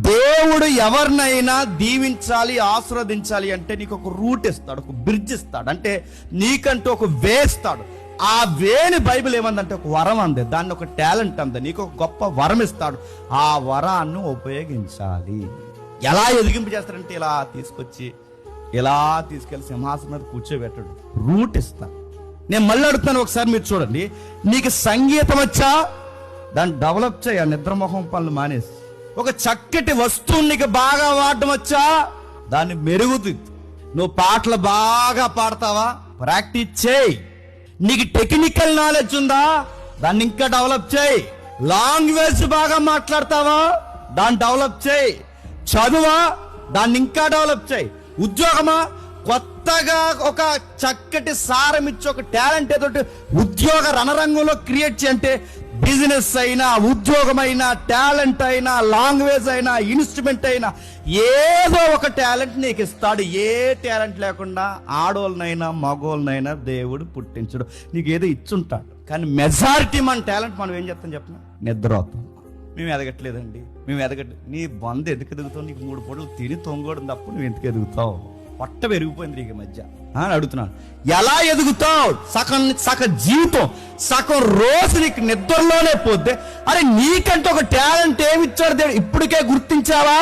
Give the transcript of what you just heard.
దేవుడు ఎవరినైనా దీవించాలి, ఆశీర్వదించాలి అంటే నీకు ఒక రూట్ ఇస్తాడు, ఒక బ్రిడ్జ్ ఇస్తాడు. అంటే నీకంటూ ఒక వే ఇస్తాడు. ఆ వేని బైబిల్ ఏమందంటే ఒక వరం అంది, దాన్ని ఒక టాలెంట్ అంది. నీకు ఒక గొప్ప వరం ఇస్తాడు, ఆ వరాన్ని ఉపయోగించాలి. ఎలా ఎదిగింపు చేస్తాడంటే ఇలా తీసుకొచ్చి ఇలా తీసుకెళ్లి సింహాసనం మీద కూర్చోబెట్టాడు, రూట్ ఇస్తాడు. నేను మళ్ళీ అడుగుతాను, ఒకసారి మీరు చూడండి. నీకు సంగీతం వచ్చా? దాన్ని డెవలప్ చేయ, నిద్రమోహం పనులు మానేసి. ఒక చక్కటి వస్తువుని నీకు బాగా వాడడం వచ్చా? దాన్ని మెరుగుతుంది. నువ్వు పాటలు బాగా పాడతావా? ప్రాక్టీస్ చేయి. నీకు టెక్నికల్ నాలెడ్జ్ ఉందా? దాన్ని ఇంకా డెవలప్ చేయి. లాంగ్వేజ్ బాగా మాట్లాడతావా? దాన్ని డెవలప్ చేయి. చదువా? దాన్ని ఇంకా డెవలప్ చేయి. ఉద్యోగమా? కొత్తగా ఒక చక్కటి సారం ఇచ్చి ఒక టాలెంట్ ఏదో ఉద్యోగ రణరంగంలో క్రియేట్ చేయంటే, బిజినెస్ అయినా, ఉద్యోగమైనా, టాలెంట్ అయినా, లాంగ్వేజ్ అయినా, ఇన్స్ట్రుమెంట్ అయినా, ఏదో ఒక టాలెంట్ నీకు ఇస్తాడు. ఏ టాలెంట్ లేకుండా ఆడోళ్ళనైనా మగోళ్ళనైనా దేవుడు పుట్టించడు. నీకు ఏదో ఇచ్చుంటాడు. కానీ మెజారిటీ మన టాలెంట్ మనం ఏం చేస్తాం చెప్పిన? నిద్ర అవుతాం. మేము ఎదగట్లేదండి, మేము ఎదగట్లేదు. నీ బంధు ఎందుకు ఎదుగుతావు? నీకు 3 పూటలు తిని తొంగోడం తప్ప నువ్వు ఎందుకు ఎదుగుతావు? పొట్ట పెరిగిపోయింది నీకు మధ్య అని అడుగుతున్నాను. ఎలా ఎదుగుతావు? సగం జీవితం, సగం రోజు నీకు నిద్రలోనే పోతే, అరే నీకంటే ఒక టాలెంట్ ఏమిచ్చాడు దేవుడు, ఇప్పటికే గుర్తించావా?